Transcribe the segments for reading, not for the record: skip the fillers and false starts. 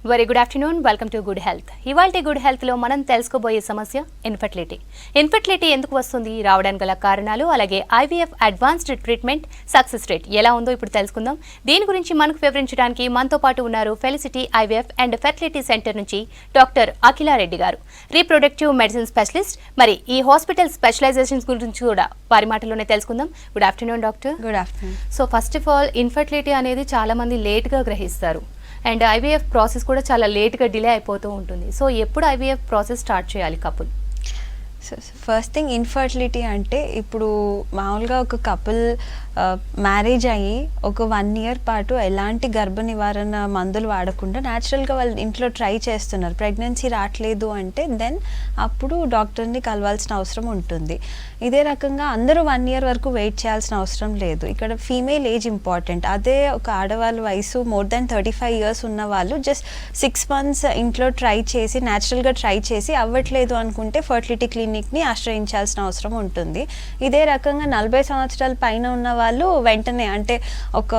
Very good afternoon, welcome to good health. ఇవాల్టి good హెల్త్లో మనం తెలుసుకోబోయే సమస్య ఇన్ఫర్టిలిటీ. ఇన్ఫర్టిలిటీ ఎందుకు వస్తుంది, రావడానికి గల కారణాలు, అలాగే IVF advanced treatment success rate ఎలా ఉందో ఇప్పుడు తెలుసుకుందాం. దీని గురించి మనకు వివరించడానికి మనతో పాటు ఉన్నారు felicity IVF and fertility centre నుంచి డాక్టర్ అఖిలారెడ్డి గారు, రీప్రొడక్టివ్ మెడిసిన్ స్పెషలిస్ట్. మరి ఈ హాస్పిటల్ స్పెషలైజేషన్స్ గురించి కూడా వారి మాటల్లోనే తెలుసుకుందాం. Good afternoon doctor. Good afternoon. So first of all, infertility అనేది చాలా మంది లేట్గా గ్రహిస్తారు అండ్ ఐవీఎఫ్ ప్రాసెస్ కూడా చాలా లేట్గా డిలే అయిపోతూ ఉంటుంది. సో ఎప్పుడు ఐవీఎఫ్ ప్రాసెస్ స్టార్ట్ చేయాలి కపుల్? ఫస్ట్ థింగ్, ఇన్ఫర్టిలిటీ అంటే ఇప్పుడు మామూలుగా ఒక కపుల్ మ్యారేజ్ అయ్యి ఒక 1 year పాటు ఎలాంటి గర్భ నివారణ మందులు వాడకుండా న్యాచురల్గా వాళ్ళు ఇంట్లో ట్రై చేస్తున్నారు, ప్రెగ్నెన్సీ రావట్లేదు అంటే దెన్ అప్పుడు డాక్టర్ని కలవాల్సిన అవసరం ఉంటుంది. ఇదే రకంగా అందరూ 1 year వరకు వెయిట్ చేయాల్సిన అవసరం లేదు. ఇక్కడ ఫీమేల్ ఏజ్ ఇంపార్టెంట్. అదే ఒక ఆడవాళ్ళ వయసు మోర్ దాన్ 35 years ఉన్న వాళ్ళు జస్ట్ 6 months ఇంట్లో ట్రై చేసి న్యాచురల్గా ట్రై చేసి అవ్వట్లేదు అనుకుంటే ఫర్టిలిటీ క్లినిక్ని ఆశ్రయించాల్సిన అవసరం ఉంటుంది. ఇదే రకంగా 40 సంవత్సరాల పైన ఉన్న వాళ్ళు వెంటనే అంటే ఒక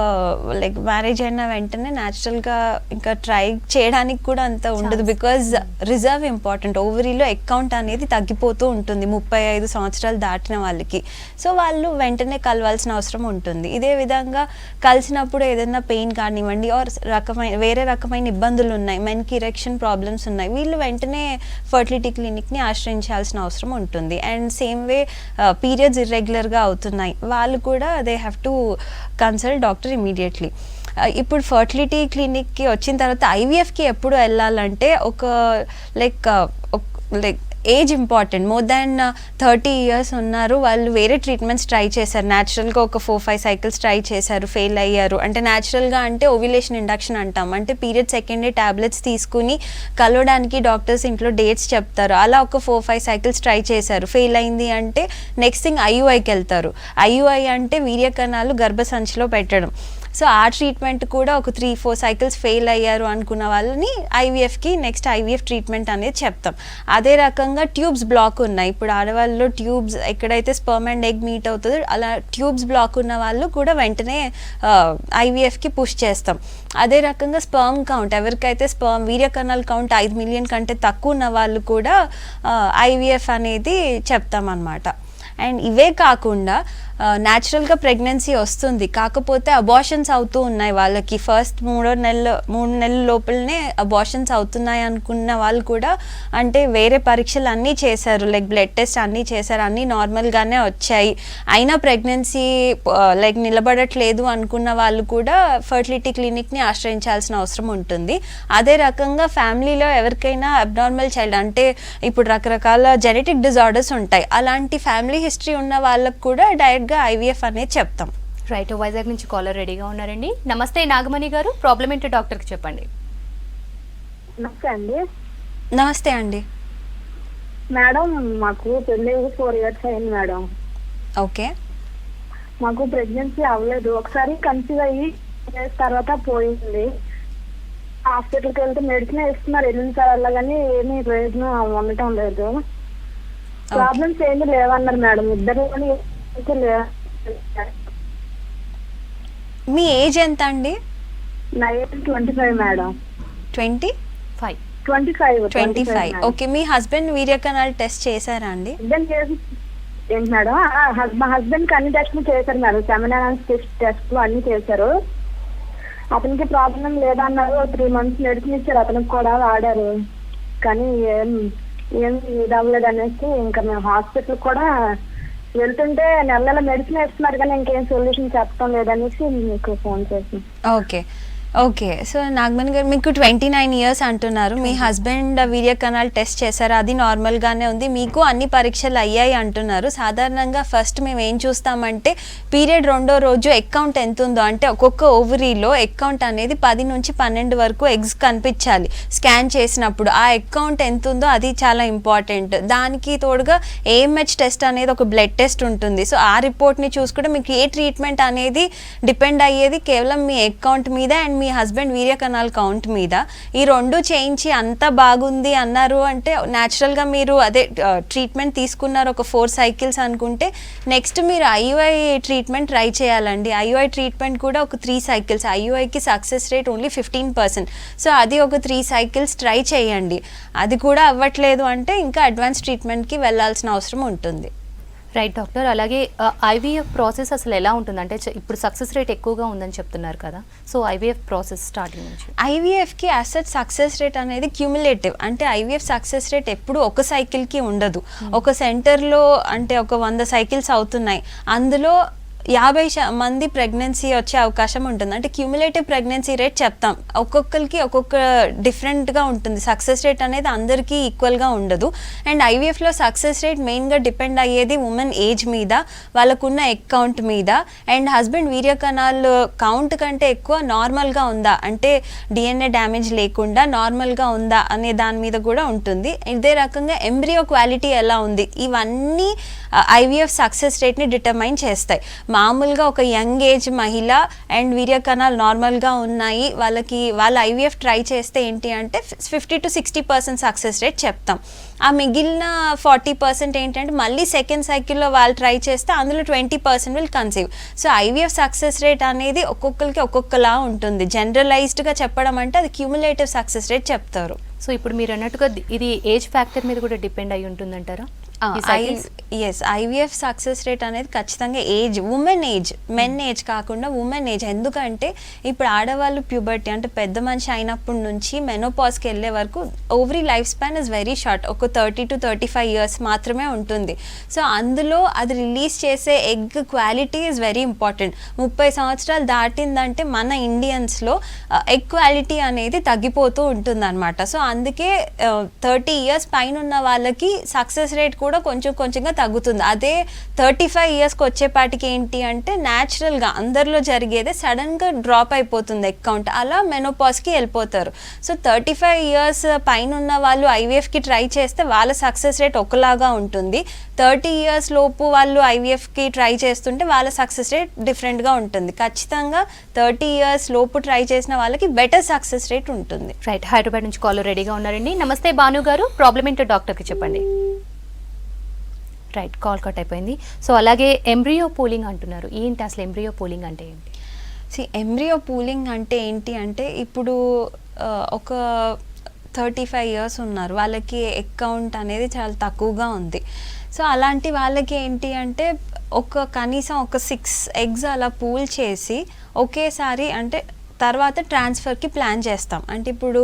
లైక్ మ్యారేజ్ అయిన వెంటనే న్యాచురల్గా ఇంకా ట్రై చేయడానికి కూడా అంత ఉండదు, బికాజ్ రిజర్వ్ ఇంపార్టెంట్. ఓవరీలో ఎగ్ కౌంట్ అనేది తగ్గిపోతూ ఉంటుంది 35 సంవత్సరాలు దాటిన వాళ్ళకి. సో వాళ్ళు వెంటనే కలవాల్సిన అవసరం ఉంటుంది. ఇదే విధంగా కలిసినప్పుడు ఏదైనా పెయిన్ కానివ్వండి ఆర్ వేరే రకమైన ఇబ్బందులు ఉన్నాయి, మెన్కి ఇరెక్షన్ ప్రాబ్లమ్స్ ఉన్నాయి, వీళ్ళు వెంటనే ఫర్టిలిటీ క్లినిక్ని ఆశ్రయించాల్సిన అవసరం ఉంటుంది. అండ్ సేమ్ వే పీరియడ్స్ ఇర్రెగ్యులర్గా అవుతున్నాయి, వాళ్ళు కూడా they have to consult doctor immediately. ఇప్పుడు ఫర్టిలిటీ క్లినిక్కి వచ్చిన తర్వాత ఐవీఎఫ్కి ఎప్పుడు వెళ్ళాలంటే ఒక like age important. More than 30 years ఉన్నారు, వాళ్ళు వేరే ట్రీట్మెంట్స్ ట్రై చేశారు, న్యాచురల్గా ఒక 4-5 cycles ట్రై చేశారు, ఫెయిల్ అయ్యారు. అంటే న్యాచురల్గా అంటే ఓవ్యులేషన్ ఇండక్షన్ అంటాం, అంటే పీరియడ్ సెకండ్ డే ట్యాబ్లెట్స్ తీసుకుని కలవడానికి డాక్టర్స్ ఇంట్లో డేట్స్ చెప్తారు. అలా ఒక 4-5 cycles ట్రై చేశారు, ఫెయిల్ అయింది అంటే నెక్స్ట్ థింగ్ ఐయుఐకి వెళ్తారు. ఐయుఐ అంటే వీర్యకణాలు గర్భసంచిలో పెట్టడం. సో ఆ ట్రీట్మెంట్ కూడా ఒక 3-4 cycles ఫెయిల్ అయ్యారు అనుకున్న వాళ్ళని ఐవీఎఫ్కి నెక్స్ట్ ఐవీఎఫ్ ట్రీట్మెంట్ అనేది చెప్తాం. అదే రకంగా ట్యూబ్స్ బ్లాక్ ఉన్నాయి, ఇప్పుడు ఆడవాళ్ళలో ట్యూబ్స్ ఎక్కడైతే స్పర్మ్ అండ్ ఎగ్ మీట్ అవుతుందో అలా ట్యూబ్స్ బ్లాక్ ఉన్న వాళ్ళు కూడా వెంటనే ఐవీఎఫ్కి పుష్ చేస్తాం. అదే రకంగా స్పర్మ్ కౌంట్, ఎవరికైతే స్పర్మ్ వీర్యకణాల కౌంట్ 5 million కంటే తక్కువ ఉన్న వాళ్ళు కూడా ఐవీఎఫ్ అనేది చెప్తాం అన్నమాట. అండ్ ఇవే కాకుండా న్యాచురల్గా ప్రెగ్నెన్సీ వస్తుంది, కాకపోతే అబార్షన్స్ అవుతూ ఉన్నాయి వాళ్ళకి. ఫస్ట్ 3 నెలల లోపలనే అబార్షన్స్ అవుతున్నాయి అనుకున్న వాళ్ళు కూడా, అంటే వేరే పరీక్షలు అన్నీ చేశారు, లైక్ బ్లడ్ టెస్ట్ అన్నీ చేశారు, అన్నీ నార్మల్గానే వచ్చాయి, అయినా ప్రెగ్నెన్సీ లైక్ నిలబడట్లేదు అనుకున్న వాళ్ళు కూడా ఫర్టిలిటీ క్లినిక్ని ఆశ్రయించాల్సిన అవసరం ఉంటుంది. అదే రకంగా ఫ్యామిలీలో ఎవరికైనా అబ్నార్మల్ చైల్డ్, అంటే ఇప్పుడు రకరకాల జెనెటిక్ డిజార్డర్స్ ఉంటాయి, అలాంటి ఫ్యామిలీ హిస్టరీ ఉన్న వాళ్ళకు కూడా డైరెక్ట్ ఐవీఎఫ్ అనేది చెప్తాం. రైట్, వైజాగ్ నుంచి కాలర్ రెడీగా ఉన్నారండి. నమస్తే నాగమణి గారు, ప్రాబ్లం ఏంటో డాక్టర్కి చెప్పండి. నమస్తే అండి. నమస్తే అండి. మేడం, మాకు పెళ్ళి 4 years అయింది మేడం. ఓకే. మాకు ప్రెగ్నెన్సీ అవ్వలేదు, ఒకసారి కన్సీవ్ అయ్యి తర్వాత పోయింది. హాస్పిటల్కి వెళ్తే మెడిసిన్ ఇస్తున్నారు, వెళ్ళిన సార్లు కానీ ఏమీ ప్రయోజనం ఉండటం లేదు. ప్రాబ్లమ్స్ ఏమీ లేవన్నారు మేడం, ఇద్దరు. మీ ఏజ్ ఎంత అండి? నా ఏజ్ 25 మేడం. 25. ఓకే. మీ హస్బెండ్ వీర్యకణాలు టెస్ట్ చేశారా అండి? ఏంటి మేడం? మా హస్బెండ్కి అన్ని టెస్ట్లు చేశారు మేడం, సెమినార్ టెస్ట్లు అన్ని చేశారు. అతనికి ప్రాబ్లం లేదన్నారు, 3 months మెడిసిన్ ఇచ్చారు, అతనికి కూడా వాడారు, కానీ ఏం ఇది అవ్వలేదు అనేసి ఇంకా మేము హాస్పిటల్ కూడా వెళ్తుంటే నెల మెడిసిన్ ఇస్తున్నారు కానీ ఇంకేం సొల్యూషన్ చెప్పడం లేదనేసి మీకు ఫోన్ చేసాం. ఓకే. సో నాగమణి గారు, మీకు 29 years అంటున్నారు, మీ హస్బెండ్ వీర్యకణాలు టెస్ట్ చేశారు, అది నార్మల్గానే ఉంది, మీకు అన్ని పరీక్షలు అయ్యాయి అంటున్నారు. సాధారణంగా ఫస్ట్ మేము ఏం చూస్తామంటే పీరియడ్ 2వ రోజు ఎగ్ కౌంట్ ఎంత ఉందో, అంటే ఒక్కొక్క ఓవరీలో ఎగ్ కౌంట్ అనేది 10 నుంచి 12 వరకు ఎగ్స్ కనిపించాలి స్కాన్ చేసినప్పుడు. ఆ ఎగ్ కౌంట్ ఎంత ఉందో అది చాలా ఇంపార్టెంట్. దానికి తోడుగా ఏఎంహెచ్ టెస్ట్ అనేది ఒక బ్లడ్ టెస్ట్ ఉంటుంది. సో ఆ రిపోర్ట్ని చూసుకుంటే మీకు ఏ ట్రీట్మెంట్ అనేది డిపెండ్ అయ్యేది కేవలం మీ ఎగ్ కౌంట్ మీద అండ్ మీ హస్బెండ్ వీర్య కణాల కౌంట్ మీద ఈ 2 చేయించి అంత బాగుంది అన్నారు అంటే న్యాచురల్గా మీరు అదే ట్రీట్మెంట్ తీసుకున్నారు ఒక 4 సైకిల్స్ అనుకుంటే నెక్స్ట్ మీరు ఐయుఐ ట్రీట్మెంట్ ట్రై చేయాలండి. ఐయుఐ ట్రీట్మెంట్ కూడా ఒక 3 సైకిల్స్, ఐయుఐకి సక్సెస్ రేట్ ఓన్లీ 15%. సో అది ఒక 3 సైకిల్స్ ట్రై చేయండి. అది కూడా అవ్వట్లేదు అంటే ఇంకా అడ్వాన్స్ ట్రీట్మెంట్కి వెళ్ళాల్సిన అవసరం ఉంటుంది. రైట్ డాక్టర్, అలాగే ఐవీఎఫ్ ప్రాసెస్ అసలు ఎలా ఉంటుంది అంటే ఇప్పుడు సక్సెస్ రేట్ ఎక్కువగా ఉందని చెప్తున్నారు కదా, సో ఐవీఎఫ్ ప్రాసెస్ స్టార్టింగ్ నుంచి ఐవీఎఫ్కి యాజ్ సక్సెస్ రేట్ అనేది క్యూములేటివ్. అంటే ఐవీఎఫ్ సక్సెస్ రేట్ ఎప్పుడు ఒక సైకిల్కి ఉండదు. ఒక సెంటర్లో అంటే ఒక 100 సైకిల్స్ అవుతున్నాయి, అందులో 50 మంది ప్రెగ్నెన్సీ వచ్చే అవకాశం ఉంటుంది. అంటే క్యూములేటివ్ ప్రెగ్నెన్సీ రేట్ చెప్తాం, ఒక్కొక్కరికి ఒక్కొక్క డిఫరెంట్గా ఉంటుంది. సక్సెస్ రేట్ అనేది అందరికీ ఈక్వల్గా ఉండదు. అండ్ ఐవీఎఫ్లో సక్సెస్ రేట్ మెయిన్గా డిపెండ్ అయ్యేది ఉమెన్ ఏజ్ మీద, వాళ్ళకున్న ఎగ్ కౌంట్ మీద, అండ్ హస్బెండ్ వీర్య కణాలు కౌంట్ కంటే ఎక్కువ నార్మల్గా ఉందా అంటే డిఎన్ఏ డ్యామేజ్ లేకుండా నార్మల్గా ఉందా అనే దాని మీద కూడా ఉంటుంది. ఇదే రకంగా ఎంబ్రియో క్వాలిటీ ఎలా ఉంది, ఇవన్నీ ఐవీఎఫ్ సక్సెస్ రేట్ని డిటర్మైన్ చేస్తాయి. మామూలుగా ఒక యంగ్ ఏజ్ మహిళ అండ్ వీర్య కణాలు నార్మల్గా ఉన్నాయి, వాళ్ళ ఐవీఎఫ్ ట్రై చేస్తే ఏంటి అంటే 50 to 60% సక్సెస్ రేట్ చెప్తాం. ఆ మిగిలిన 40% ఏంటంటే మళ్ళీ సెకండ్ సైకిల్లో వాళ్ళు ట్రై చేస్తే అందులో 20% will conceive. So IVF success rate అనేది ఒక్కొక్కరికి ఒక్కొక్కలా ఉంటుంది. జనరలైజ్డ్గా చెప్పడం అంటే అది క్యూములేటివ్ సక్సెస్ రేట్ చెప్తారు. సో ఇప్పుడు మీరు అన్నట్టుగా ఇది ఏజ్ ఫ్యాక్టర్ మీద కూడా డిపెండ్ అయి ఉంటుందంటారా? ఐవీఎఫ్ సక్సెస్ రేట్ అనేది ఖచ్చితంగా age, women age, men age కాకుండా ఉమెన్ ఏజ్. ఎందుకంటే ఇప్పుడు ఆడవాళ్ళు ప్యూబర్టీ అంటే పెద్ద మనిషి అయినప్పటి నుంచి మెనోపాజ్కి వెళ్ళే వరకు ovary life span is very short, ఒక 30 to 35 years మాత్రమే ఉంటుంది. సో అందులో అది రిలీజ్ చేసే egg quality is very important. 30 సంవత్సరాలు దాటిందంటే మన ఇండియన్స్లో ఎగ్ క్వాలిటీ అనేది తగ్గిపోతూ ఉంటుంది అనమాట. సో అందుకే 30 years పైన ఉన్న వాళ్ళకి సక్సెస్ రేట్ కూడా కొంచెంగా తగ్గుతుంది. అదే 35 yearsకి వచ్చేపాటికి ఏంటి అంటే న్యాచురల్గా అందరిలో జరిగేదే సడన్గా డ్రాప్ అయిపోతుంది ఎగ్ కౌంట్, అలా మెనోపాజ్కి వెళ్ళిపోతారు. సో 35 years పైన ఉన్న వాళ్ళు ఐవీఎఫ్కి ట్రై చేస్తే వాళ్ళ సక్సెస్ రేట్ ఒకలాగా ఉంటుంది. 30 years లోపు వాళ్ళు ఐవీఎఫ్కి ట్రై చేస్తుంటే వాళ్ళ సక్సెస్ రేట్ డిఫరెంట్గా ఉంటుంది. ఖచ్చితంగా 30 years లోపు ట్రై చేసిన వాళ్ళకి బెటర్ సక్సెస్ రేట్ ఉంటుంది. రైట్, హైదరాబాద్ నుంచి కాల్ రెడీగా ఉన్నారండి. నమస్తే భాను గారు, ప్రాబ్లం ఏంటో డాక్టర్కి చెప్పండి. రైట్, కాల్ కట్ అయిపోయింది. సో అలాగే ఎంబ్రియో పూలింగ్ అంటున్నారు, ఏంటి అసలు ఎంబ్రియో పూలింగ్ అంటే ఏంటి? ఎంబ్రియో పూలింగ్ అంటే ఏంటి అంటే ఇప్పుడు ఒక 35 years ఉన్నారు, వాళ్ళకి ఎగ్ కౌంట్ అనేది చాలా తక్కువగా ఉంది. సో అలాంటి వాళ్ళకి ఏంటి అంటే కనీసం ఒక 6 eggs అలా పూల్ చేసి ఒకేసారి అంటే తర్వాత ట్రాన్స్ఫర్కి ప్లాన్ చేస్తాం. అంటే ఇప్పుడు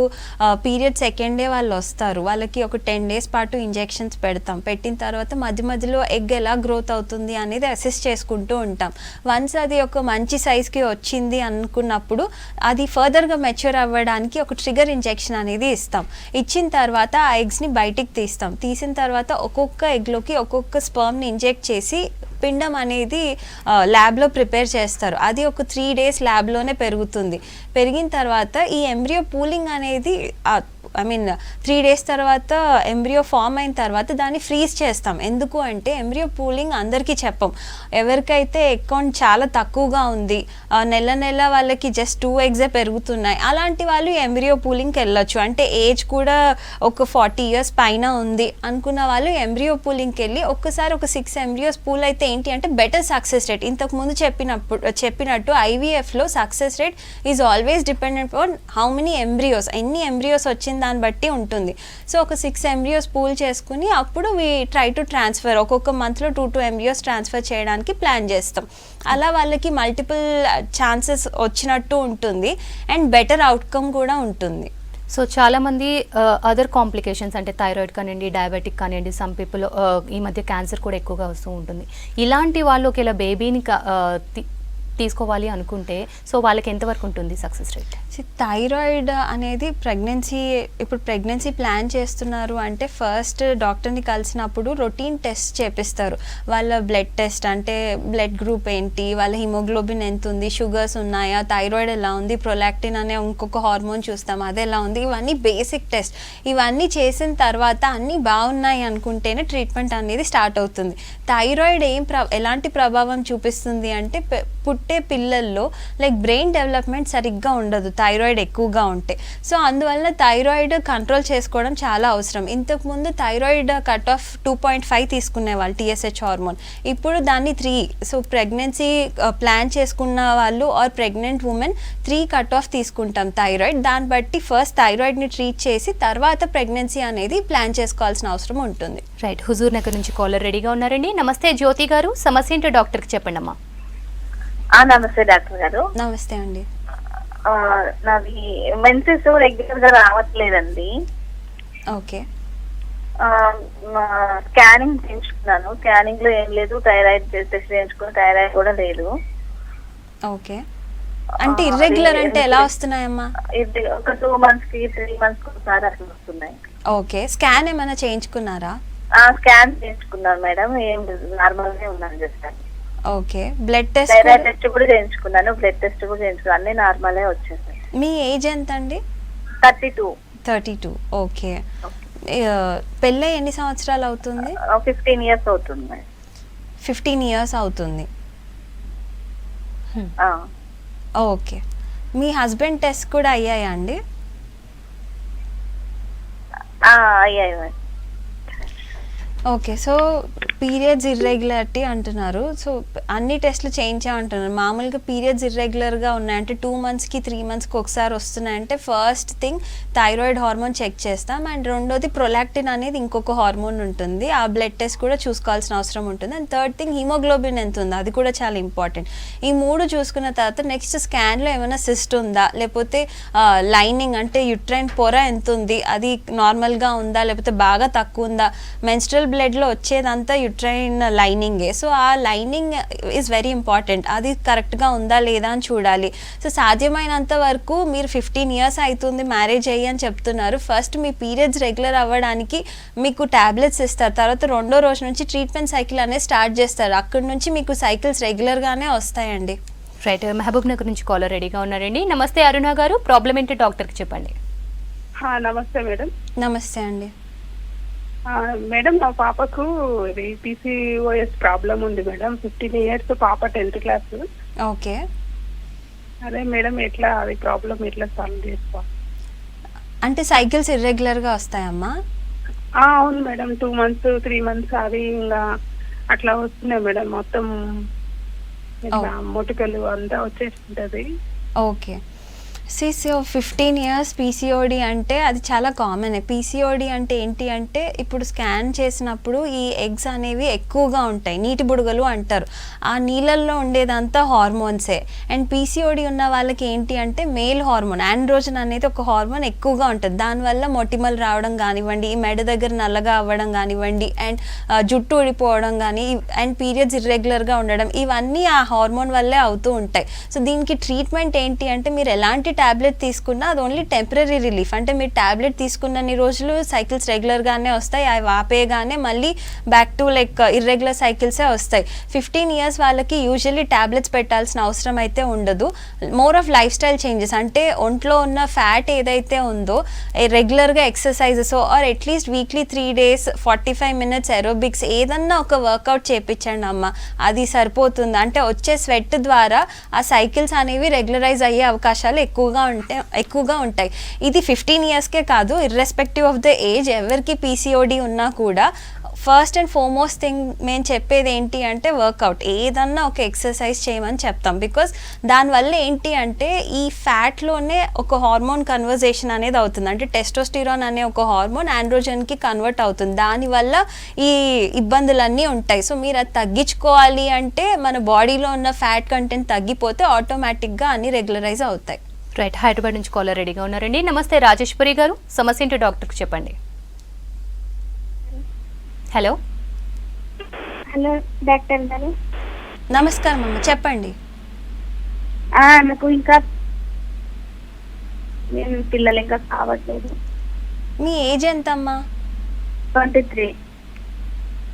పీరియడ్ సెకండ్ డే వాళ్ళు వస్తారు, వాళ్ళకి ఒక 10 days పాటు ఇంజెక్షన్స్ పెడతాం. పెట్టిన తర్వాత మధ్యలో ఎగ్ ఎలా గ్రోత్ అవుతుంది అనేది అసెస్ చేసుకుంటూ ఉంటాం. వన్స్ అది ఒక మంచి సైజ్కి వచ్చింది అనుకున్నప్పుడు అది ఫర్దర్గా మెచ్యూర్ అవ్వడానికి ఒక ట్రిగర్ ఇంజెక్షన్ అనేది ఇస్తాం. ఇచ్చిన తర్వాత ఆ ఎగ్స్ని బయటికి తీస్తాం. తీసిన తర్వాత ఒక్కొక్క ఎగ్లోకి ఒక్కొక్క స్పర్మ్ని ఇంజెక్ట్ చేసి పిండం అనేది ల్యాబ్లో ప్రిపేర్ చేస్తారు. అది ఒక 3 days ల్యాబ్లోనే పెరుగుతుంది. పెరిగిన తర్వాత ఈ ఎంబ్రియో పూలింగ్ అనేది 3 days తర్వాత ఎంబ్రియో ఫామ్ అయిన తర్వాత దాన్ని ఫ్రీజ్ చేస్తాం. ఎందుకు అంటే ఎంబ్రియో పూలింగ్ అందరికీ చెప్పం. ఎవరికైతే అకౌంట్ చాలా తక్కువగా ఉంది, నెల వాళ్ళకి జస్ట్ 2 eggs పెరుగుతున్నాయి, అలాంటి వాళ్ళు ఎంబ్రియో పూలింగ్కి వెళ్ళొచ్చు. అంటే ఏజ్ కూడా ఒక 40 years పైన ఉంది అనుకున్న వాళ్ళు ఎంబ్రియో పూలింగ్కి వెళ్ళి ఒక్కసారి ఒక 6 embryos పూల్ అయితే ఏంటి అంటే బెటర్ సక్సెస్ రేట్. ఇంతకుముందు చెప్పినట్టు ఐవీఎఫ్లో success rate is always dependent on how many embryos, ఎన్ని ఎంబ్రియోస్ వచ్చిన దాన్ని బట్టి ఉంటుంది. సో ఒక 6 embryos పూల్ చేసుకుని అప్పుడు వి ట్రై టు ట్రాన్స్ఫర్, ఒక్కొక్క మంత్లో 2 embryos ట్రాన్స్ఫర్ చేయడానికి ప్లాన్ చేస్తాం. అలా వాళ్ళకి మల్టిపుల్ ఛాన్సెస్ వచ్చినట్టు ఉంటుంది అండ్ బెటర్ అవుట్కమ్ కూడా ఉంటుంది. సో చాలామంది అదర్ కాంప్లికేషన్స్ అంటే థైరాయిడ్ కానివ్వండి, డయాబెటిక్ కానివ్వండి, సమ్ పీపుల్ ఈ మధ్య క్యాన్సర్ కూడా ఎక్కువగా వస్తూ ఉంటుంది. ఇలాంటి వాళ్ళు ఒకవేళ బేబీని తీసుకోవాలి అనుకుంటే సో వాళ్ళకి ఎంతవరకు ఉంటుంది సక్సెస్ రేట్? థైరాయిడ్ అనేది ఇప్పుడు ప్రెగ్నెన్సీ ప్లాన్ చేస్తున్నారు అంటే ఫస్ట్ డాక్టర్ని కలిసినప్పుడు రొటీన్ టెస్ట్ చేపిస్తారు. వాళ్ళ బ్లడ్ టెస్ట్ అంటే బ్లడ్ గ్రూప్ ఏంటి, వాళ్ళ హిమోగ్లోబిన్ ఎంత ఉంది, షుగర్స్ ఉన్నాయా, థైరాయిడ్ ఎలా ఉంది, ప్రొలాక్టిన్ అనే ఇంకొక హార్మోన్ చూస్తాం అది ఎలా ఉంది, ఇవన్నీ బేసిక్ టెస్ట్. ఇవన్నీ చేసిన తర్వాత అన్నీ బాగున్నాయి అనుకుంటేనే ట్రీట్మెంట్ అనేది స్టార్ట్ అవుతుంది. థైరాయిడ్ ఎలాంటి ప్రభావం చూపిస్తుంది అంటే పుట్టే పిల్లల్లో లైక్ బ్రెయిన్ డెవలప్మెంట్ సరిగ్గా ఉండదు థైరాయిడ్ ఎక్కువగా ఉంటే. సో అందువల్ల థైరాయిడ్ కంట్రోల్ చేసుకోవడం చాలా అవసరం. ఇంతకుముందు థైరాయిడ్ కట్ ఆఫ్ 2.5 తీసుకునే వాళ్ళు TSH హార్మోన్, ఇప్పుడు దాన్ని 3. సో ప్రెగ్నెన్సీ ప్లాన్ చేసుకున్న వాళ్ళు or pregnant women 3 cut off తీసుకుంటాం థైరాయిడ్. దాన్ని బట్టి ఫస్ట్ థైరాయిడ్ని ట్రీట్ చేసి తర్వాత ప్రెగ్నెన్సీ అనేది ప్లాన్ చేసుకోవాల్సిన అవసరం ఉంటుంది. రైట్, హుజూర్ నగర్ నుంచి కాలర్ రెడీగా ఉన్నారండి. నమస్తే జ్యోతి గారు, సమస్య ఏంటో డాక్టర్కి చెప్పండి అమ్మా. నమస్తే డాక్టర్ గారు. నమస్తే అండి. నాది మెన్సెస్ రెగ్యులర్ గా రావట్లేదండి. ఓకే. స్కానింగ్ చేయించుకున్నాను, స్కానింగ్ లో ఏం లేదు. థైరాయిడ్ టెస్ట్ చేయించుకుని థైరాయిడ్ కూడా లేదు. ఓకే, అంటే ఇర్రెగ్యులర్ అంటే ఎలా వస్తున్నాయమ్మా? ఒక 2 months కి 3 months కి ఒకసారి అట్లా వస్తున్నాయి. ఓకే, స్కాన్ ఏమైనా చేయించుకున్నారా? స్కాన్ చేయించుకున్నాను మేడం, ఏం లేదు, నార్మల్ గా ఉన్నాను just. Okay, blood test thyroid test కూడా చేయించుకున్నాను, బ్లడ్ టెస్ట్ కూడా చేయించుకున్నాను, అన్ని నార్మల్ వచ్చేసాయి. మీ ఏజ్ ఎంత అండి? 32. ఓకే. పెళ్ళై ఎన్ని సంవత్సరాలు అవుతుంది? 15 years అవుతుంది. 15 years అవుతుంది. ఓకే, మీ హస్బెండ్ టెస్ట్ కూడా అయ్యాయా అండి? అయ్యాయి. ఓకే, సో పీరియడ్స్ ఇర్రెగ్యులారిటీ అంటున్నారు. సో అన్ని టెస్ట్లు చేయించామంటున్నారు. మామూలుగా పీరియడ్స్ ఇర్రెగ్యులర్గా ఉన్నాయంటే 2 monthsకి 3 monthsకి ఒకసారి వస్తున్నాయంటే first thing thyroid hormone check చేస్తాం. అండ్ రెండోది ప్రొలాక్టిన్ అనేది ఇంకొక హార్మోన్ ఉంటుంది, ఆ బ్లడ్ టెస్ట్ కూడా చూసుకోవాల్సిన అవసరం ఉంటుంది. అండ్ థర్డ్ థింగ్ హిమోగ్లోబిన్ ఎంత ఉంది, అది కూడా చాలా ఇంపార్టెంట్. ఈ 3 చూసుకున్న తర్వాత నెక్స్ట్ స్కాన్లో ఏమైనా సిస్ట్ ఉందా, లేకపోతే లైనింగ్ అంటే యుట్రైన్ పొర ఎంత ఉంది, అది నార్మల్గా ఉందా, లేకపోతే బాగా తక్కువ ఉందా. మెన్స్ట్రల్ బ్లడ్లో వచ్చేదంతా యుట్రైన్ లైనింగే. సో ఆ లైనింగ్ ఈజ్ వెరీ ఇంపార్టెంట్, అది కరెక్ట్గా ఉందా లేదా అని చూడాలి. సో సాధ్యమైనంత వరకు మీరు 15 years అవుతుంది మ్యారేజ్ అయ్యి అని చెప్తున్నారు. ఫస్ట్ మీ పీరియడ్స్ రెగ్యులర్ అవ్వడానికి మీకు ట్యాబ్లెట్స్ ఇస్తారు, తర్వాత 2వ రోజు నుంచి ట్రీట్మెంట్ సైకిల్ అనేది స్టార్ట్ చేస్తారు. అక్కడి నుంచి మీకు సైకిల్స్ రెగ్యులర్గానే వస్తాయండి. రైట్, మహబూబ్ నగర్ నుంచి కాలర్ రెడీగా ఉన్నారండి. నమస్తే అరుణ గారు, ప్రాబ్లం ఏంటో డాక్టర్కి చెప్పండి. నమస్తే మేడం. నమస్తే అండి. మేడం, మా పాపకు PCOS ప్రాబ్లం ఉంది మేడం. 15 years, పాప 10th class. ఓకే, అదే మేడం, ఎట్లా అది ప్రాబ్లం ఎట్లా సాల్వ్ చేసుకోవాలి? అంటే సైకిల్స్ ఇర్రెగ్యులర్గా వస్తాయమ్మా? అవును మేడం, 2 months 3 months అది ఇంకా అట్లా వస్తున్నాయి మేడం. మొత్తం మొటికలు అంతా వచ్చేస్తుంటది. ఓకే, సో 15 years PCOD అంటే అది చాలా కామన్. PCOD అంటే ఏంటి అంటే ఇప్పుడు స్కాన్ చేసినప్పుడు ఈ ఎగ్స్ అనేవి ఎక్కువగా ఉంటాయి, నీటి బుడగలు అంటారు. ఆ నీళ్ళల్లో ఉండేదంతా హార్మోన్సే. అండ్ PCOD ఉన్న వాళ్ళకి ఏంటి అంటే మేల్ హార్మోన్ ఆండ్రోజన్ అనేది ఒక హార్మోన్ ఎక్కువగా ఉంటుంది. దానివల్ల మొటిమలు రావడం కానివ్వండి, ఈ మెడ దగ్గర నల్లగా అవ్వడం కానివ్వండి, అండ్ జుట్టు ఊడిపోవడం కానీ, అండ్ పీరియడ్స్ ఇర్రెగ్యులర్గా ఉండడం, ఇవన్నీ ఆ హార్మోన్ వల్లే అవుతూ ఉంటాయి. సో దీనికి ట్రీట్మెంట్ ఏంటి అంటే మీరు ఎలాంటి ట్యాబ్లెట్ తీసుకున్నా అది ఓన్లీ టెంపరీ రిలీఫ్. అంటే మీరు ట్యాబ్లెట్ తీసుకున్నన్ని రోజులు సైకిల్స్ రెగ్యులర్గానే వస్తాయి, అవి ఆపేయగానే మళ్ళీ బ్యాక్ టు లైక్ ఇర్రెగ్యులర్ సైకిల్సే వస్తాయి. 15 years వాళ్ళకి యూజువల్లీ ట్యాబ్లెట్స్ పెట్టాల్సిన అవసరం అయితే ఉండదు. More of lifestyle changes అంటే ఒంట్లో ఉన్న ఫ్యాట్ ఏదైతే ఉందో రెగ్యులర్గా exercises or at least weekly 3 days 45 minutes aerobics ఏదన్నా ఒక వర్కౌట్ చేయించండి అమ్మ, అది సరిపోతుంది. అంటే వచ్చే స్వెట్ ద్వారా ఆ సైకిల్స్ అనేవి రెగ్యులరైజ్ అయ్యే అవకాశాలు ఎక్కువగా ఉంటాయి. ఇది 15 yearsకే కాదు, ఇర్రెస్పెక్టివ్ ఆఫ్ ద ఏజ్ ఎవరికి PCOD ఉన్నా కూడా ఫస్ట్ అండ్ ఫార్మోస్ట్ థింగ్ మేము చెప్పేది ఏంటి అంటే వర్కౌట్, ఏదన్నా ఒక ఎక్సర్సైజ్ చేయమని చెప్తాం. బికాస్ దానివల్ల ఏంటి అంటే ఈ ఫ్యాట్లోనే ఒక హార్మోన్ కన్వర్జేషన్ అనేది అవుతుంది. అంటే టెస్టోస్టిరాన్ అనే ఒక హార్మోన్ ఆండ్రోజన్కి కన్వర్ట్ అవుతుంది, దానివల్ల ఈ ఇబ్బందులన్నీ ఉంటాయి. సో మీరు అది తగ్గించుకోవాలి అంటే మన బాడీలో ఉన్న ఫ్యాట్ కంటెంట్ తగ్గిపోతే ఆటోమేటిక్గా అన్ని రెగ్యులరైజ్ అవుతాయి. రైట్, హైదరాబాద్ నుంచి కాలర్ రెడీగా ఉన్నారండి. నమస్తే రాజేశ్వరి గారు, సమస్య ఏంటో డాక్టర్కి చెప్పండి. హలో హలో డాక్టర్ గారు. నమస్కారం అమ్మ, చెప్పండి. నాకు ఇంకా పిల్లలు ఇంకా కావట్లేదు. మీ ఏజ్ ఎంతమ్మా? 23.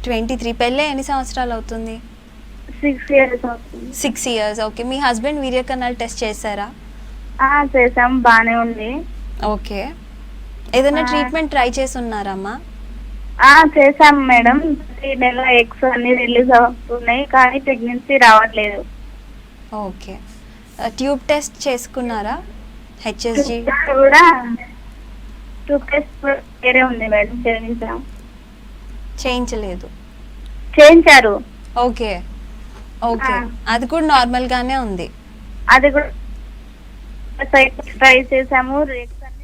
23. పెళ్ళి ఎన్ని సంవత్సరాలు అవుతుంది? 6 years అవుతుంది. 6 years. ఓకే, మీ హస్బెండ్ వీర్య కణాలు టెస్ట్ చేశారా? చేసాం, బానే ఉంది. ఓకే, ఏదైనా ట్రీట్మెంట్ ట్రై చేసి ఉన్నారమ్మా? చేసాం మేడం. 3 నెలల ఎగ్స్ అన్ని రిలీజ్ అవుతున్నాయి కానీ ప్రెగ్నెన్సీ రావట్లేదు. ఓకే. ట్యూబ్ టెస్ట్ చేసుకున్నారా? హెచ్ఎస్జి కూడా టూత్ పేస్ట్ వేరే ఉంది మేడం, చేయించలేదు. చేయించారు. ఓకే ఓకే, ఆ. అది కూడా నార్మల్గానే ఉంది. అది కూడా ట్రై చేసాము, రేట్స్ అన్ని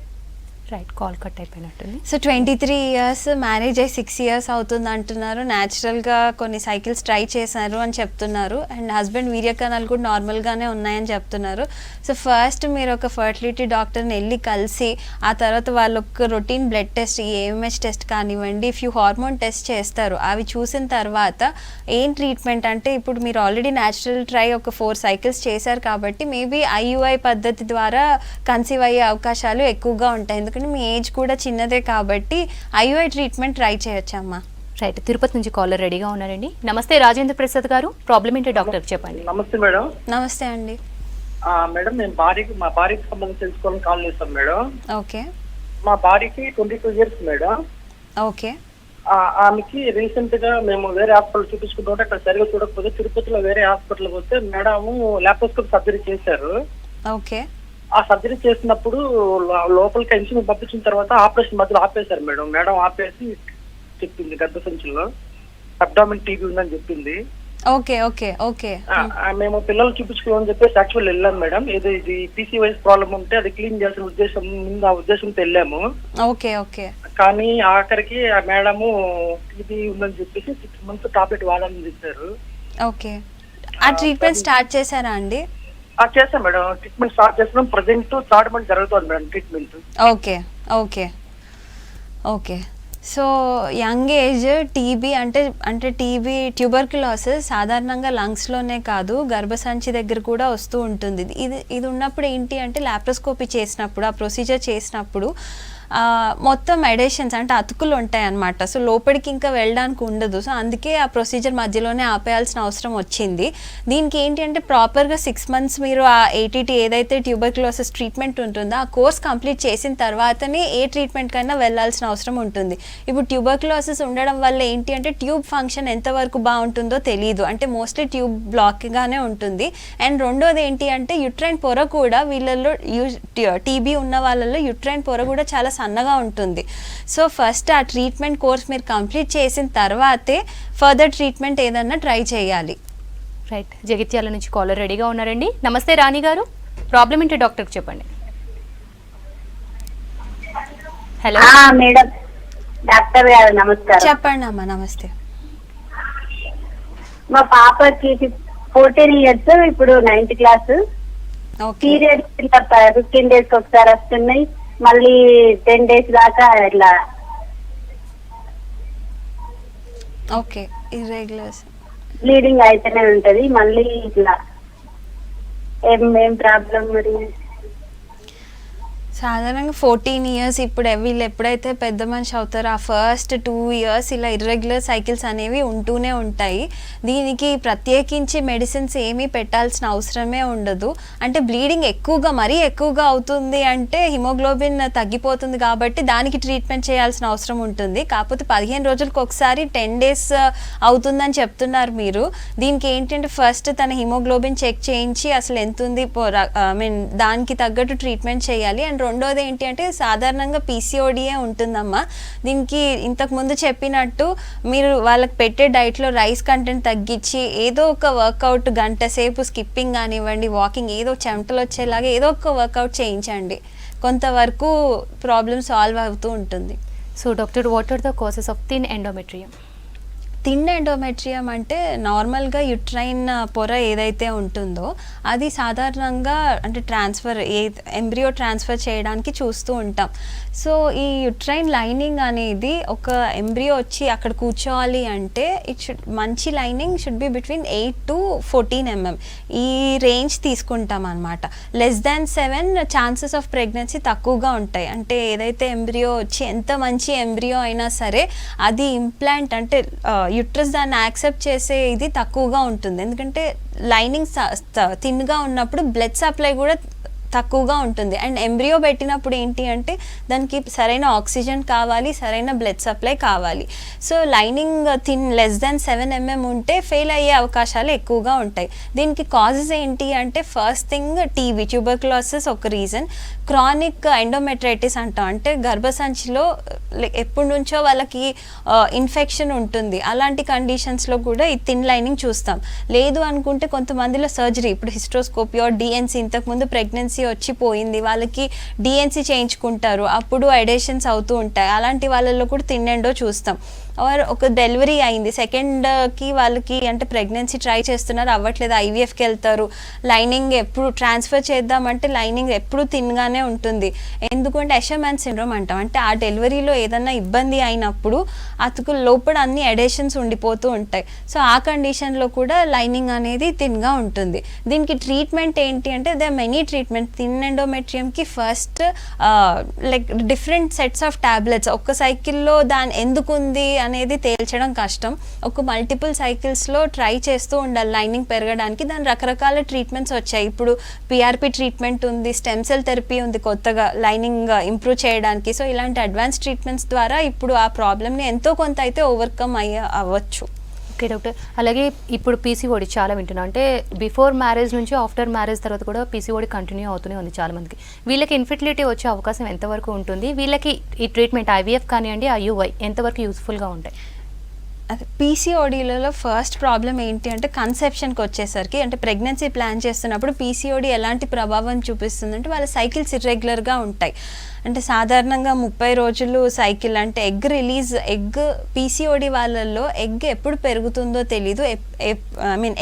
రైట్, కాల్ కట్ అయిపోయినట్టుంది. సో 23 ఇయర్స్, మ్యారేజ్ అయ్యి 6 ఇయర్స్ అవుతుంది అంటున్నారు. న్యాచురల్గా కొన్ని సైకిల్స్ ట్రై చేశారు అని చెప్తున్నారు. అండ్ హస్బెండ్ వీర్యకణాలు కూడా నార్మల్గానే ఉన్నాయని చెప్తున్నారు. సో ఫస్ట్ మీరు ఒక ఫర్టిలిటీ డాక్టర్ని వెళ్ళి కలిసి, ఆ తర్వాత వాళ్ళు ఒక routine blood test, AMH test కానివ్వండి, ఫ్యూ హార్మోన్ టెస్ట్ చేస్తారు. అవి చూసిన తర్వాత ఏం ట్రీట్మెంట్ అంటే, ఇప్పుడు మీరు ఆల్రెడీ న్యాచురల్ ట్రై ఒక 4 సైకిల్స్ చేశారు కాబట్టి మేబీ ఐయుఐ పద్ధతి ద్వారా కన్సీవ్ అయ్యే అవకాశాలు ఎక్కువగా ఉంటాయి. ఎందుకంటే మీ ఏజ్ కూడా చిన్నదే కాబట్టి ఐయుఐ ట్రీట్మెంట్ ట్రై చేయొచ్చమ్మా. రైట్, తిరుపతి నుంచి కాలర్ రెడీగా ఉన్నారండి. నమస్తే రాజేంద్ర ప్రసాద్ గారు, ప్రాబ్లం ఏంటో డాక్టర్ చెప్పండి. నమస్తే మేడం. నమస్తే అండి. మేడం, మేము మా భార్యకి సంబంధించి తెలుసుకోవాలని కాల్ చేస్తాం మేడం. ఓకే మా భార్యకి 22 ఇయర్స్ మేడం. ఓకే ఆమెకి రీసెంట్ గా మేము వేరే హాస్పిటల్ చూపించుకుంటుంటే అక్కడ సరిగా చూడకపోతే తిరుపతిలో వేరే హాస్పిటల్కి వస్తే మేడం లాప్రోస్కోప్ సర్జరీ చేశారు. ఓకే ఆ సర్జరీ చేసినప్పుడు లోపలికి ఇన్సులిన్ పంపించిన తర్వాత ఆపరేషన్ మధ్యలో ఆపేశారు మేడం. మేడం ఆపేసి చెప్పింది గర్భసంచిలో అబ్డామిన్ టీబీ ఉందని చెప్పింది. ఓకే ఓకే ఓకే మేము పిల్లలు చూపించుకోవాలని చెప్పేసి యాక్చువల్ వెళ్ళాం మేడం. ఇది పీసీఓఎస్ ప్రాబ్లం ఉంటే అది క్లీన్ చేయాల్సిన ఉద్దేశం ముందు, ఆ ఉద్దేశంతో వెళ్ళాము. ఓకే ఓకే కానీ ఆఖరికి ఆ మేడము టీబీ ఉందని చెప్పేసి 6 months టాబ్లెట్ వాడాలని చెప్పారు. ఓకే ఆ ట్రీట్మెంట్ స్టార్ట్ చేశారా అండి? చేస్తాం మేడం, ట్రీట్మెంట్ స్టార్ట్ చేస్తున్నాం. ప్రజెంట్ 3rd month జరుగుతుంది madam treatment. Okay okay okay so young age TB అంటే టీబీ ట్యూబర్క్యులోసిస్ సాధారణంగా లంగ్స్లోనే కాదు, గర్భసంచి దగ్గర కూడా వస్తూ ఉంటుంది. ఇది ఉన్నప్పుడు ఏంటి అంటే, లాప్రోస్కోపీ చేసినప్పుడు, ఆ ప్రొసీజర్ చేసినప్పుడు మొత్తం ఎడేషన్స్ అంటే అతుకులు ఉంటాయి అన్నమాట. సో లోపలికి ఇంకా వెళ్ళడానికి ఉండదు. సో అందుకే ఆ ప్రొసీజర్ మధ్యలోనే ఆపేయాల్సిన అవసరం వచ్చింది. దీనికి ఏంటి అంటే, ప్రాపర్గా 6 months మీరు ఆ ఏటీటీ ఏదైతే ట్యూబర్క్యులోసిస్ ట్రీట్మెంట్ ఉంటుందో ఆ కోర్స్ కంప్లీట్ చేసిన తర్వాతనే ఏ ట్రీట్మెంట్ కైనా వెళ్ళాల్సిన అవసరం ఉంటుంది. ఇప్పుడు ట్యూబర్క్యులోసిస్ ఉండడం వల్ల ఏంటి అంటే, ట్యూబ్ ఫంక్షన్ ఎంతవరకు బాగుంటుందో తెలియదు, అంటే మోస్ట్లీ ట్యూబ్ బ్లాక్గానే ఉంటుంది. అండ్ రెండోది ఏంటి అంటే, యుట్రైన్ పొర కూడా వీళ్ళల్లో టీబీ ఉన్న వాళ్ళల్లో యుట్రైన్ పొర కూడా చాలా సన్నగా ఉంటుంది. సో ఫస్ట్ ఆ ట్రీట్మెంట్ కోర్స్ మీరు కంప్లీట్ చేసిన తర్వాతే ఫర్దర్ ట్రీట్మెంట్ ఏదన్నా ట్రై చేయాలి. రైట్, జగిత్యాల నుంచి కాలర్ రెడీగా ఉన్నారండి. నమస్తే రాణి గారు, ప్రాబ్లం ఏంటో డాక్టర్కి చెప్పండి. హలో మేడం, డాక్టర్ గారు నమస్కారం. చెప్పండి అమ్మా. నమస్తే. మా పాపకి 14 years, ఇప్పుడు 9th class. Okay periods 15 days ఒకసారి వస్తున్నాయి, మళ్ళీ 10 days దాకా ఇట్లా. ఓకే ఇర్రెగ్యులర్స్ బ్లీడింగ్ అయితేనే ఉంటది, మళ్ళీ ఇట్లా. ఏం ప్రాబ్లం మరి? సాధారణంగా 14 years, ఇప్పుడు వీళ్ళు ఎప్పుడైతే పెద్ద మనిషి అవుతారో ఆ ఫస్ట్ 2 years ఇలా ఇర్రెగ్యులర్ సైకిల్స్ అనేవి ఉంటూనే ఉంటాయి. దీనికి ప్రత్యేకించి మెడిసిన్స్ ఏమీ పెట్టాల్సిన అవసరమే ఉండదు. అంటే బ్లీడింగ్ మరీ ఎక్కువగా అవుతుంది అంటే హిమోగ్లోబిన్ తగ్గిపోతుంది కాబట్టి దానికి ట్రీట్మెంట్ చేయాల్సిన అవసరం ఉంటుంది. కాకపోతే 15 రోజులకు ఒకసారి 10 days అవుతుందని చెప్తున్నారు మీరు. దీనికి ఏంటంటే, ఫస్ట్ తన హిమోగ్లోబిన్ చెక్ చేయించి అసలు ఎంత ఉంది, దానికి తగ్గట్టు ట్రీట్మెంట్ చేయాలి. అండ్ రెండోది ఏంటి అంటే, సాధారణంగా పీసీఓడియే ఉంటుందమ్మా. దీనికి ఇంతకు ముందు చెప్పినట్టు మీరు వాళ్ళకి పెట్టే డైట్లో రైస్ కంటెంట్ తగ్గించి ఏదో ఒక వర్కౌట్, గంట సేపు స్కిప్పింగ్ కానివ్వండి, వాకింగ్, ఏదో చెమటలు వచ్చేలాగా ఏదో ఒక వర్కౌట్ చేయించండి. కొంతవరకు ప్రాబ్లమ్ సాల్వ్ అవుతూ ఉంటుంది. So doctor, what are the causes of thin endometrium? Thin endometrium అంటే నార్మల్గా యుట్రైన్ పొర ఏదైతే ఉంటుందో అది సాధారణంగా అంటే ఎంబ్రియో ట్రాన్స్ఫర్ చేయడానికి చూస్తూ ఉంటాం. సో ఈ యుట్రైన్ లైనింగ్ అనేది ఒక ఎంబ్రియో వచ్చి అక్కడ కూర్చోవాలి అంటే మంచి lining should be between 8 to 14 mm ఈ రేంజ్ తీసుకుంటాం అనమాట. Less than 7 chances of pregnancy తక్కువగా ఉంటాయి. అంటే ఏదైతే ఎంబ్రియో వచ్చి ఎంత మంచి ఎంబ్రియో అయినా సరే అది ఇంప్లాంట్ అంటే యుట్రస్ దాన్ని యాక్సెప్ట్ చేసే ఇది తక్కువగా ఉంటుంది. ఎందుకంటే లైనింగ్ థిన్గా ఉన్నప్పుడు బ్లడ్ సప్లై కూడా తక్కువగా ఉంటుంది. అండ్ ఎంబ్రియో పెట్టినప్పుడు ఏంటి అంటే దానికి సరైన ఆక్సిజన్ కావాలి, సరైన బ్లడ్ సప్లై కావాలి. So lining less than 7 mm ఉంటే ఫెయిల్ అయ్యే అవకాశాలు ఎక్కువగా ఉంటాయి. దీనికి కాజెస్ ఏంటి అంటే ఫస్ట్ థింగ్ టీబీ, ట్యూబర్క్యులోసిస్ ఒక రీజన్. క్రానిక్ ఎండోమెట్రైటిస్ అంటాం, అంటే గర్భసంచిలో ఎప్పటి నుంచో వాళ్ళకి ఇన్ఫెక్షన్ ఉంటుంది. అలాంటి కండిషన్స్లో కూడా ఈ థిన్ లైనింగ్ చూస్తాం. లేదు అనుకుంటే కొంతమందిలో సర్జరీ, ఇప్పుడు హిస్ట్రోస్కోపీ ఆర్ డిఎన్సీ, ఇంతకుముందు ప్రెగ్నెన్సీ వచ్చిపోయింది వాళ్ళకి డిఎన్సీ చేయించుకుంటారు, అప్పుడు ఎడేషన్స్ అవుతూ ఉంటాయి. అలాంటి వాళ్ళల్లో కూడా థిన్ ఎండో చూస్తాం. ఆర్ ఒక డెలివరీ అయింది, సెకండ్కి వాళ్ళకి అంటే ప్రెగ్నెన్సీ ట్రై చేస్తున్నారు, అవ్వట్లేదు, ఐవీఎఫ్కి వెళ్తారు. లైనింగ్ ఎప్పుడు ట్రాన్స్ఫర్ చేద్దామంటే లైనింగ్ ఎప్పుడు థిన్గానే ఉంటుంది. ఎందుకంటే ఎషర్మాన్ సిండ్రోమ్ అంటాం, అంటే ఆ డెలివరీలో ఏదన్నా ఇబ్బంది అయినప్పుడు అతుకు లోపల అన్ని ఎడేషన్స్ ఉండిపోతూ ఉంటాయి. సో ఆ కండిషన్లో కూడా లైనింగ్ అనేది థిన్గా ఉంటుంది. దీనికి ట్రీట్మెంట్ ఏంటి అంటే దే మెనీ ట్రీట్మెంట్. థిన్ ఎండోమెట్రియంకి first like different sets of tablets, ఒక్క సైకిల్లో దాని ఎందుకు ఉంది అనేది తేల్చడం కష్టం. ఒక మల్టిపుల్ సైకిల్స్లో ట్రై చేస్తూ ఉండాలి లైనింగ్ పెరగడానికి. దాని రకరకాల ట్రీట్మెంట్స్ వచ్చాయి. ఇప్పుడు పిఆర్పి ట్రీట్మెంట్ ఉంది, స్టెమ్ సెల్ థెరపీ ఉంది కొత్తగా లైనింగ్ ఇంప్రూవ్ చేయడానికి. సో ఇలాంటి అడ్వాన్స్ ట్రీట్మెంట్స్ ద్వారా ఇప్పుడు ఆ ప్రాబ్లమ్ని ఎంతో కొంత అయితే ఓవర్కమ్ అవ్వచ్చు. ఓకే డాక్టర్, అలాగే ఇప్పుడు పీసీఓడి చాలా వింటున్నాం, అంటే బిఫోర్ మ్యారేజ్ నుంచి ఆఫ్టర్ మ్యారేజ్ తర్వాత కూడా పీసీఓడి కంటిన్యూ అవుతూనే ఉంది చాలామందికి. వీళ్ళకి ఇన్ఫెర్టిలిటీ వచ్చే అవకాశం ఎంతవరకు ఉంటుంది? వీళ్ళకి ఈ ట్రీట్మెంట్ ఐవీఎఫ్ కానివ్వండి, ఐయుఐ ఎంతవరకు యూస్ఫుల్గా ఉంటాయి? పీసీఓడీలలో ఫస్ట్ ప్రాబ్లం ఏంటి అంటే కన్సెప్షన్కి వచ్చేసరికి, అంటే ప్రెగ్నెన్సీ ప్లాన్ చేస్తున్నప్పుడు పీసీఓడీ ఎలాంటి ప్రభావం చూపిస్తుందంటే వాళ్ళ సైకిల్స్ ఇర్రెగ్యులర్గా ఉంటాయి. అంటే సాధారణంగా 30 రోజులు సైకిల్, అంటే ఎగ్ పీసీఓడి వాళ్ళల్లో ఎగ్ ఎప్పుడు పెరుగుతుందో తెలీదు,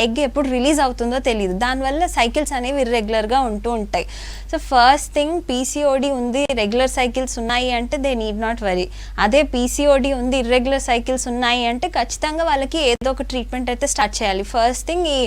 ఎగ్ ఎప్పుడు రిలీజ్ అవుతుందో తెలీదు. దానివల్ల సైకిల్స్ అనేవి ఇర్రెగ్యులర్గా ఉంటూ ఉంటాయి. సో ఫస్ట్ థింగ్ పీసీఓడి ఉంది, రెగ్యులర్ సైకిల్స్ ఉన్నాయి అంటే దే నీడ్ నాట్ వరీ. అదే పీసీఓడి ఉంది, ఇర్రెగ్యులర్ సైకిల్స్ ఉన్నాయి అంటే ఖచ్చితంగా వాళ్ళకి ఏదో ఒక ట్రీట్మెంట్ అయితే స్టార్ట్ చేయాలి. ఫస్ట్ థింగ్ ఈ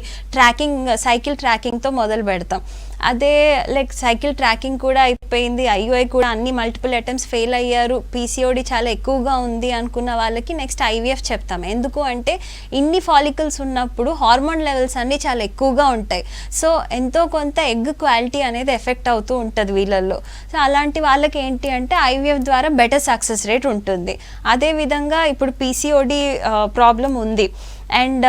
సైకిల్ ట్రాకింగ్తో మొదలు పెడతాం. అదే లైక్ సైకిల్ ట్రాకింగ్ కూడా అయిపోయింది, ఐయుఐ కూడా అన్ని మల్టిపుల్ అటెంప్ట్స్ ఫెయిల్ అయ్యారు, పీసీఓడి చాలా ఎక్కువగా ఉంది అనుకున్న వాళ్ళకి నెక్స్ట్ ఐవీఎఫ్ చెప్తాం. ఎందుకు అంటే ఇన్ని ఫాలికల్స్ ఉన్నప్పుడు హార్మోన్ లెవెల్స్ అన్నీ చాలా ఎక్కువగా ఉంటాయి. సో ఎంతో కొంత ఎగ్ క్వాలిటీ అనేది ఎఫెక్ట్ అవుతూ ఉంటుంది వీళ్ళల్లో. సో అలాంటి వాళ్ళకి ఏంటి అంటే ఐవీఎఫ్ ద్వారా బెటర్ సక్సెస్ రేట్ ఉంటుంది. అదేవిధంగా ఇప్పుడు పీసీఓడి ప్రాబ్లం ఉంది. అండ్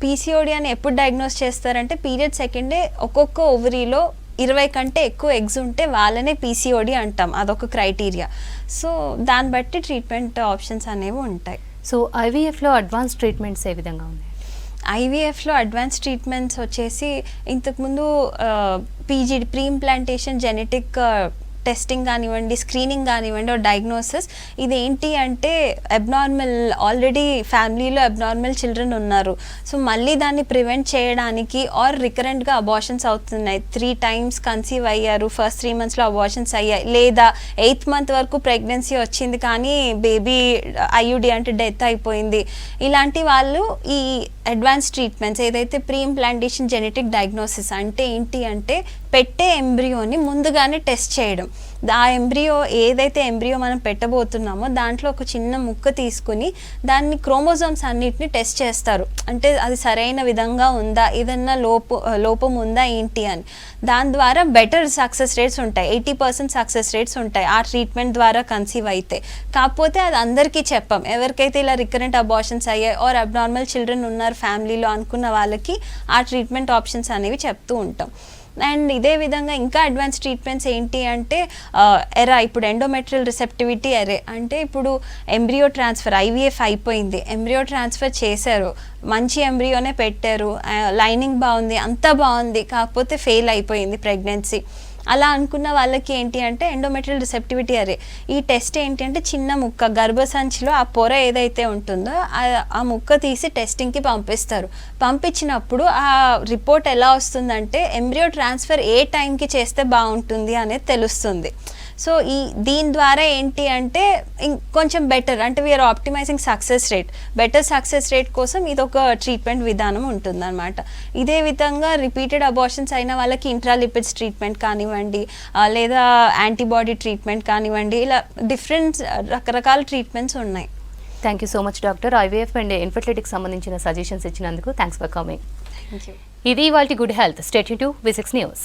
పీసీఓడి అని ఎప్పుడు డయాగ్నోస్ చేస్తారంటే పీరియడ్ సెకండ్ డే ఒక్కొక్క ఓవరీలో 20 కంటే ఎక్కువ ఎగ్స్ ఉంటే వాళ్ళనే పీసీఓడి అంటాం, అదొక క్రైటీరియా. సో దాన్ని బట్టి ట్రీట్మెంట్ ఆప్షన్స్ అనేవి ఉంటాయి. సో ఐవీఎఫ్లో అడ్వాన్స్ ట్రీట్మెంట్స్ ఏ విధంగా ఉన్నాయి? ఐవీఎఫ్లో అడ్వాన్స్ ట్రీట్మెంట్స్ వచ్చేసి ఇంతకుముందు ప్రీ ఇంప్లాంటేషన్ జెనెటిక్ టెస్టింగ్ కానివ్వండి, స్క్రీనింగ్ కానివ్వండి, డయాగ్నోసిస్. ఇది ఏంటి అంటే అబ్నార్మల్, ఆల్రెడీ ఫ్యామిలీలో అబ్నార్మల్ చిల్డ్రన్ ఉన్నారు, సో మళ్ళీ దాన్ని ప్రివెంట్ చేయడానికి ఆర్ రికరెంట్గా అబార్షన్స్ అవుతున్నాయి, 3 times కన్సీవ్ అయ్యారు, ఫస్ట్ 3 monthsలో అబార్షన్స్ అయ్యాయి, లేదా 8th month వరకు ప్రెగ్నెన్సీ వచ్చింది కానీ బేబీ ఐయుడి అంటే డెత్ అయిపోయింది. ఇలాంటి వాళ్ళు ఈ అడ్వాన్స్ ట్రీట్మెంట్స్ ఏదైతే ప్రీ ఇంప్లాంటేషన్ జెనెటిక్ డయాగ్నోసిస్ అంటే ఏంటి అంటే పెట్టే ఎంబ్రియోని ముందుగానే టెస్ట్ చేయడం. ఆ ఎంబ్రియో ఏదైతే ఎంబ్రియో మనం పెట్టబోతున్నామో దాంట్లో ఒక చిన్న ముక్క తీసుకుని దాన్ని క్రోమోజోమ్స్ అన్నిటిని టెస్ట్ చేస్తారు, అంటే అది సరైన విధంగా ఉందా, ఏదన్నా లోపం ఉందా ఏంటి అని. దాని ద్వారా బెటర్ సక్సెస్ రేట్స్ ఉంటాయి, 80% సక్సెస్ రేట్స్ ఉంటాయి ఆ ట్రీట్మెంట్ ద్వారా కన్సీవ్ అయితే. కాకపోతే అది అందరికీ చెప్పాం, ఎవరికైతే ఇలా రికరెంట్ అబార్షన్స్ అయ్యాయి ఆర్ అబ్నార్మల్ చిల్డ్రన్ ఉన్నారు ఫ్యామిలీలో అనుకున్న వాళ్ళకి ఆ ట్రీట్మెంట్ ఆప్షన్స్ అనేవి చెప్తూ ఉంటాం. అండ్ ఇదే విధంగా ఇంకా అడ్వాన్స్ ట్రీట్మెంట్స్ ఏంటి అంటే ఇప్పుడు ఎండోమెట్రియల్ రిసెప్టివిటీ ఎరే, అంటే ఇప్పుడు ఎంబ్రియో ట్రాన్స్ఫర్, ఐవీఎఫ్ అయిపోయింది, ఎంబ్రియో ట్రాన్స్ఫర్ చేశారు, మంచి ఎంబ్రియోనే పెట్టారు, లైనింగ్ బాగుంది, అంతా బాగుంది, కాకపోతే ఫెయిల్ అయిపోయింది ప్రెగ్నెన్సీ. అలా అనుకున్న వాళ్ళకి ఏంటి అంటే ఎండోమెట్రియల్ రిసెప్టివిటీ అరే. ఈ టెస్ట్ ఏంటి అంటే చిన్న ముక్క గర్భసంచిలో ఆ పొర ఏదైతే ఉంటుందో ఆ ముక్క తీసి టెస్టింగ్కి పంపిస్తారు. పంపించినప్పుడు ఆ రిపోర్ట్ ఎలా వస్తుందంటే ఎంబ్రియో ట్రాన్స్ఫర్ ఏ టైంకి చేస్తే బాగుంటుంది అనేది తెలుస్తుంది. సో దీని ద్వారా ఏంటి అంటే కొంచెం బెటర్, అంటే we're optimizing success rate, better success rate కోసం ఇది ఒక ట్రీట్మెంట్ విధానం ఉంటుందన్నమాట. ఇదే విధంగా రిపీటెడ్ అబార్షన్స్ అయిన వాళ్ళకి ఇంట్రాలిపిడ్స్ ట్రీట్మెంట్ కానివ్వండి, లేదా యాంటీబాడీ ట్రీట్మెంట్ కానివ్వండి, ఇలా డిఫరెంట్ రకరకాల ట్రీట్మెంట్స్ ఉన్నాయి. Thank you so much doctor. IVF and ఇన్ఫర్టిలిటీకి సంబంధించిన సజెషన్స్ ఇచ్చినందుకు thanks for coming. Thank you. ఇది ఇవాల్టి good health. Stay tune to V6 News.